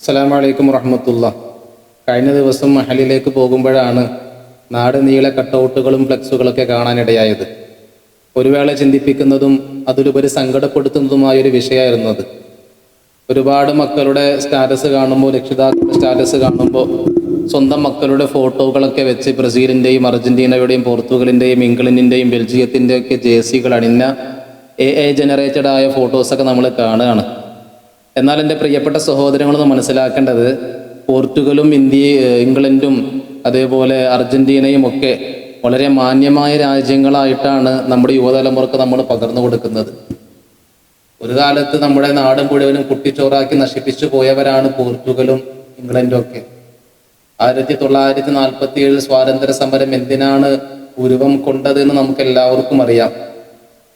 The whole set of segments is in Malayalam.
അസ്സലാമു അലൈക്കും വറഹ്മത്തുള്ളാഹി. കഴിഞ്ഞ ദിവസം മഹലിലേക്ക് പോകുമ്പോഴാണ് നാട് നീളെ കട്ടൗട്ടുകളും ഫ്ലെക്സുകളൊക്കെ കാണാനിടയായത്. ഒരു വേള ചിന്തിപ്പിക്കുന്നതും അതിലുപരി സങ്കടപ്പെടുത്തുന്നതുമായൊരു വിഷയമായിരുന്നു അത്. ഒരുപാട് മക്കളുടെ സ്റ്റാറ്റസ് കാണുമ്പോൾ, രക്ഷിതാക്കളുടെ സ്റ്റാറ്റസ് കാണുമ്പോൾ സ്വന്തം മക്കളുടെ ഫോട്ടോകളൊക്കെ വെച്ച് ബ്രസീലിൻ്റെയും അർജൻറ്റീനയുടെയും പോർച്ചുഗലിൻ്റെയും ഇംഗ്ലണ്ടിൻ്റെയും ബെൽജിയത്തിൻ്റെയും ഒക്കെ ജേഴ്സികൾ അണിഞ്ഞ AI ജനറേറ്റഡ് ആയ ഫോട്ടോസൊക്കെ നമ്മൾ കാണുകയാണ്. എന്നാൽ എൻ്റെ പ്രിയപ്പെട്ട സഹോദരങ്ങളൊന്ന് മനസ്സിലാക്കേണ്ടത്, പോർച്ചുഗലും ഇംഗ്ലണ്ടും അതേപോലെ അർജൻറ്റീനയും ഒക്കെ വളരെ മാന്യമായ രാജ്യങ്ങളായിട്ടാണ് നമ്മുടെ യുവതലമുറക്ക് നമ്മൾ പകർന്നു കൊടുക്കുന്നത്. ഒരു കാലത്ത് നമ്മുടെ നാട് മുഴുവനും കുട്ടിച്ചോറാക്കി നശിപ്പിച്ചു പോയവരാണ് പോർച്ചുഗലും ഇംഗ്ലണ്ടും ഒക്കെ. 1947 സ്വാതന്ത്ര്യ സമരം എന്തിനാണ് ഉരുവം കൊണ്ടതെന്ന് നമുക്ക് എല്ലാവർക്കും അറിയാം.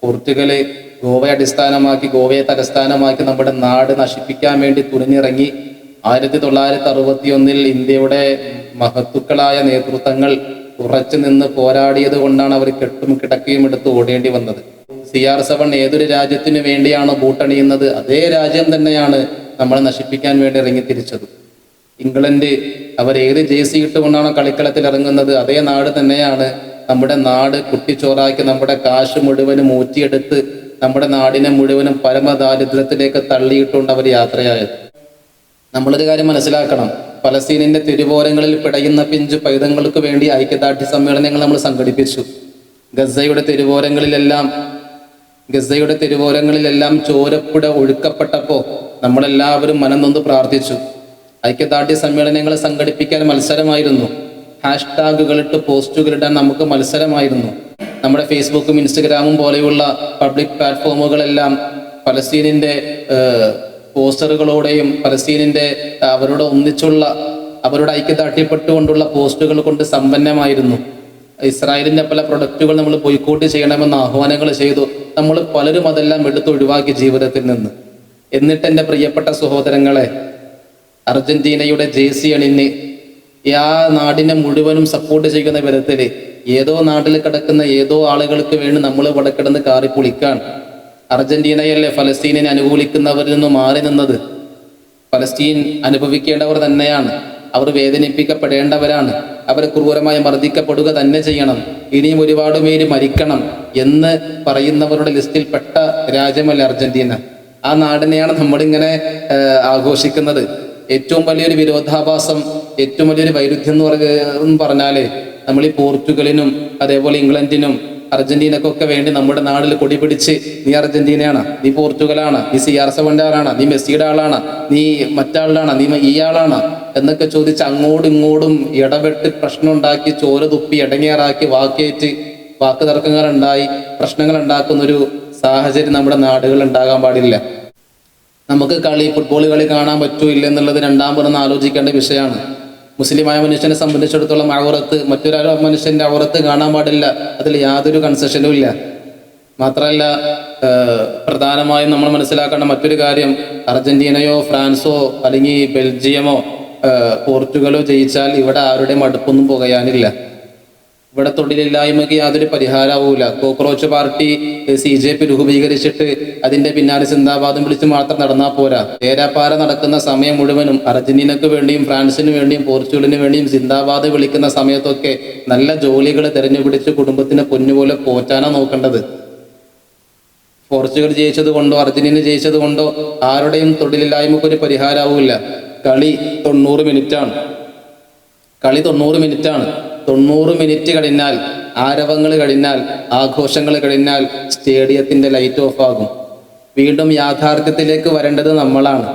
പോർച്ചുഗല് ഗോവയെ അടിസ്ഥാനമാക്കി, ഗോവയെ തലസ്ഥാനമാക്കി നമ്മുടെ നാട് നശിപ്പിക്കാൻ വേണ്ടി തുനിഞ്ഞിറങ്ങി 1961 ഇന്ത്യയുടെ മഹത്തുക്കളായ നേതൃത്വങ്ങൾ ഉറച്ചു നിന്ന് പോരാടിയത് കൊണ്ടാണ് അവർ കെട്ടും കിടക്കയും എടുത്ത് ഓടേണ്ടി വന്നത്. CR7 ഏതൊരു രാജ്യത്തിനു വേണ്ടിയാണോ ബൂട്ടണിയുന്നത്, അതേ രാജ്യം തന്നെയാണ് നമ്മളെ നശിപ്പിക്കാൻ വേണ്ടി ഇറങ്ങി തിരിച്ചത്. ഇംഗ്ലണ്ട് അവർ ഏത് ജേഴ്സി ഇട്ടുകൊണ്ടാണോ കളിക്കളത്തിൽ ഇറങ്ങുന്നത്, അതേ നാട് തന്നെയാണ് നമ്മുടെ നാട് കുട്ടിച്ചോറാക്കി നമ്മുടെ കാശ് മുഴുവനും ഊറ്റിയെടുത്ത് നമ്മുടെ നാടിനെ മുഴുവനും പരമദാരിദ്ര്യത്തിലേക്ക് തള്ളിയിട്ടുകൊണ്ട് അവർ യാത്രയായത്. നമ്മളൊരു കാര്യം മനസ്സിലാക്കണം, ഫലസ്തീനിന്റെ തിരുവോരങ്ങളിൽ പിടയുന്ന പിഞ്ചു പൈതങ്ങൾക്ക് വേണ്ടി ഐക്യദാർഢ്യ സമ്മേളനങ്ങൾ നമ്മൾ സംഘടിപ്പിച്ചു. ഗസയുടെ തിരുവോരങ്ങളിലെല്ലാം ചോരപ്പുഴ ഒഴുക്കപ്പെട്ടപ്പോൾ നമ്മളെല്ലാവരും മനംനൊന്ന് പ്രാർത്ഥിച്ചു. ഐക്യദാർഢ്യ സമ്മേളനങ്ങൾ സംഘടിപ്പിക്കാൻ മത്സരമായിരുന്നു. ഹാഷ്ടാഗുകളിട്ട് പോസ്റ്റുകളിടാൻ നമുക്ക് മത്സരമായിരുന്നു. നമ്മുടെ ഫേസ്ബുക്കും ഇൻസ്റ്റഗ്രാമും പോലെയുള്ള പബ്ലിക് പ്ലാറ്റ്ഫോമുകളെല്ലാം ഫലസ്തീനിന്റെ പോസ്റ്ററുകളോടെയും ഫലസ്തീനിന്റെ അവരുടെ ഐക്യദാർഢ്യപ്പെട്ടുകൊണ്ടുള്ള പോസ്റ്റുകൾ കൊണ്ട് സമ്പന്നമായിരുന്നു. ഇസ്രായേലിന്റെ പല പ്രൊഡക്റ്റുകൾ നമ്മൾ ബോയ്ക്കോട്ട് ചെയ്യണമെന്ന് ആഹ്വാനങ്ങൾ ചെയ്തു. നമ്മൾ പലരും അതെല്ലാം എടുത്തൊഴിവാക്കി ജീവിതത്തിൽ നിന്ന്. എന്നിട്ട് എൻ്റെ പ്രിയപ്പെട്ട സഹോദരങ്ങളെ, അർജന്റീനയുടെ ജേഴ്സി അണിഞ്ഞ് ആ നാടിനെ മുഴുവനും സപ്പോർട്ട് ചെയ്യുന്ന വിധത്തിൽ ഏതോ നാട്ടിൽ കിടക്കുന്ന ഏതോ ആളുകൾക്ക് വേണ്ടി നമ്മൾ ഇവിടെ കിടന്ന് കാറി പൊളിക്കാൻ. അർജന്റീനയല്ലേ ഫലസ്തീനിനെ അനുകൂലിക്കുന്നവരിൽ നിന്ന് മാറി നിന്നത്? ഫലസ്തീൻ അനുഭവിക്കേണ്ടവർ തന്നെയാണ്, അവർ വേദനിപ്പിക്കപ്പെടേണ്ടവരാണ്, അവർ ക്രൂരമായി മർദ്ദിക്കപ്പെടുക തന്നെ ചെയ്യണം, ഇനിയും ഒരുപാട് പേര് മരിക്കണം എന്ന് പറയുന്നവരുടെ ലിസ്റ്റിൽ പെട്ട രാജ്യമല്ല അർജന്റീന. ആ നാടിനെയാണ് നമ്മളിങ്ങനെ ആഘോഷിക്കുന്നത്. ഏറ്റവും വലിയൊരു വിരോധാഭാസം, ഏറ്റവും വലിയൊരു വൈരുദ്ധ്യം എന്ന് പറഞ്ഞാല് നമ്മൾ ഈ പോർച്ചുഗലിനും അതേപോലെ ഇംഗ്ലണ്ടിനും അർജന്റീനക്കൊക്കെ വേണ്ടി നമ്മുടെ നാട്ടിൽ കൊടി പിടിച്ച് നീ അർജന്റീനയാണ്, നീ പോർച്ചുഗലാണ്, നീ CR7 ആളാണ്, നീ മെസ്സിയുടെ ആളാണ്, നീ മറ്റാളാണ്, നീ ഇയാളാണ് എന്നൊക്കെ ചോദിച്ച് അങ്ങോട്ടും ഇങ്ങോട്ടും ഇടപെട്ട് പ്രശ്നം ഉണ്ടാക്കി, ചോര തുപ്പി ഇടങ്ങേറാക്കി, വാക്ക് തർക്കങ്ങളുണ്ടായി പ്രശ്നങ്ങൾ ഉണ്ടാക്കുന്നൊരു സാഹചര്യം നമ്മുടെ നാടുകളിൽ ഉണ്ടാകാൻ പാടില്ല. നമുക്ക് ഫുട്ബോൾ കളി കാണാൻ പറ്റൂല്ല എന്നുള്ളത് രണ്ടാം പുറന്ന് ആലോചിക്കേണ്ട വിഷയമാണ്. മുസ്ലിമായ മനുഷ്യനെ സംബന്ധിച്ചിടത്തോളം ഔറത്ത്, മറ്റൊരു മനുഷ്യന്റെ ഔറത്ത് കാണാൻ പാടില്ല, അതിൽ യാതൊരു കൺസെഷനും ഇല്ല. മാത്രമല്ല, പ്രധാനമായും നമ്മൾ മനസ്സിലാക്കേണ്ട മറ്റൊരു കാര്യം, അർജന്റീനയോ ഫ്രാൻസോ അല്ലെങ്കിൽ ബെൽജിയമോ പോർച്ചുഗലോ ജയിച്ചാൽ ഇവിടെ ആരുടെയും അടുപ്പൊന്നും പുകയാനില്ല. ഇവിടെ തൊഴിലില്ലായ്മയ്ക്ക് യാതൊരു പരിഹാരമാവൂല. കോക്രോച്ച് പാർട്ടി CJP രൂപീകരിച്ചിട്ട് അതിന്റെ പിന്നാലെ സിന്ദാബാദും വിളിച്ച് മാത്രം നടന്നാൽ പോരാ. തേരാപ്പാര നടക്കുന്ന സമയം മുഴുവനും അർജന്റീനക്ക് വേണ്ടിയും ഫ്രാൻസിന് വേണ്ടിയും പോർച്ചുഗലിന് വേണ്ടിയും സിന്ദാബാദ് വിളിക്കുന്ന സമയത്തൊക്കെ നല്ല ജോലികൾ തെരഞ്ഞുപിടിച്ച് കുടുംബത്തിനെ പൊന്നുപോലെ പോറ്റാനാണ് നോക്കേണ്ടത്. പോർച്ചുഗൽ ജയിച്ചത് കൊണ്ടോ അർജന്റീന ജയിച്ചത് കൊണ്ടോ ആരുടെയും തൊഴിലില്ലായ്മക്ക് ഒരു പരിഹാരമാവില്ല. കളി 90 മിനിറ്റാണ്. 90 മിനിറ്റ് കഴിഞ്ഞാൽ, ആരവങ്ങൾ കഴിഞ്ഞാൽ, ആഘോഷങ്ങൾ കഴിഞ്ഞാൽ സ്റ്റേഡിയത്തിന്റെ ലൈറ്റ് ഓഫ് ആകും. വീണ്ടും യാഥാർത്ഥ്യത്തിലേക്ക് വരേണ്ടത് നമ്മളാണ്.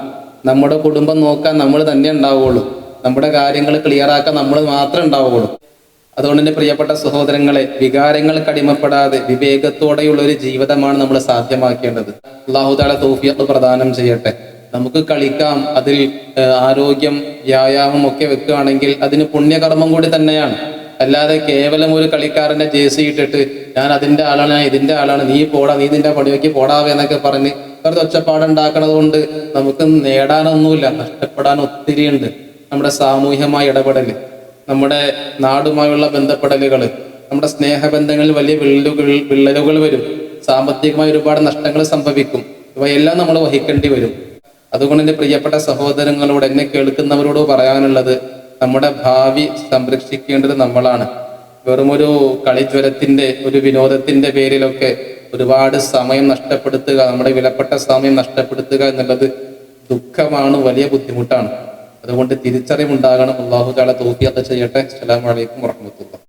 നമ്മുടെ കുടുംബം നോക്കാൻ നമ്മൾ തന്നെ ഉണ്ടാവുകയുള്ളൂ. നമ്മുടെ കാര്യങ്ങൾ ക്ലിയറാക്കാൻ നമ്മൾ മാത്രമേ ഉണ്ടാവുകയുള്ളൂ. അതുകൊണ്ട് തന്നെ പ്രിയപ്പെട്ട സഹോദരങ്ങളെ, വികാരങ്ങൾക്ക് അടിമപ്പെടാതെ വിവേകത്തോടെയുള്ള ഒരു ജീവിതമാണ് നമ്മൾ സാധ്യമാക്കേണ്ടത്. അല്ലാഹു തആല തൗഫീഖ് പ്രദാനം ചെയ്യട്ടെ. നമുക്ക് കളിക്കാം, അതിൽ ആരോഗ്യം വ്യായാമം ഒക്കെ വെക്കുകയാണെങ്കിൽ അതിന് പുണ്യകർമ്മം കൂടി തന്നെയാണ്. അല്ലാതെ കേവലം ഒരു കളിക്കാരന്റെ ജേഴ്സി ഇട്ടിട്ട് ഞാൻ അതിന്റെ ആളാണ്, ഞാൻ ഇതിന്റെ ആളാണ്, നീ പോടാ, നീ നിന്റെ പണിയൊക്കെ പോടാവേ എന്നൊക്കെ പറഞ്ഞ് വെറുതെ ഒച്ചപ്പാടുണ്ടാക്കണത് കൊണ്ട് നമുക്ക് നേടാനൊന്നുമില്ല, നഷ്ടപ്പെടാൻ ഒത്തിരി ഉണ്ട്. നമ്മുടെ സാമൂഹ്യമായ ഇടപെടൽ, നമ്മുടെ നാടുമായുള്ള ബന്ധപ്പെടലുകൾ, നമ്മുടെ സ്നേഹബന്ധങ്ങളിൽ വലിയ വിള്ളലുകൾ വരും, സാമ്പത്തികമായി ഒരുപാട് നഷ്ടങ്ങൾ സംഭവിക്കും. ഇവയെല്ലാം നമ്മൾ വഹിക്കേണ്ടി വരും. അതുകൊണ്ട് എൻ്റെ പ്രിയപ്പെട്ട സഹോദരങ്ങളോട്, എന്നെ കേൾക്കുന്നവരോട് പറയാനുള്ളത്, നമ്മുടെ ഭാവി സംരക്ഷിക്കേണ്ടത് നമ്മളാണ്. വെറുമൊരു കളിജ്വരത്തിൻ്റെ, ഒരു വിനോദത്തിൻ്റെ പേരിലൊക്കെ ഒരുപാട് സമയം നഷ്ടപ്പെടുത്തുക, നമ്മുടെ വിലപ്പെട്ട സമയം നഷ്ടപ്പെടുത്തുക എന്നുള്ളത് ദുഃഖമാണ്, വലിയ ബുദ്ധിമുട്ടാണ്. അതുകൊണ്ട് തിരിച്ചറിവുണ്ടാകണം. അല്ലാഹു തആല തൗഫീഖ് ചെയ്യട്ടെ. അസ്സലാമു അലൈക്കും വറഹ്മത്തുള്ളാഹി.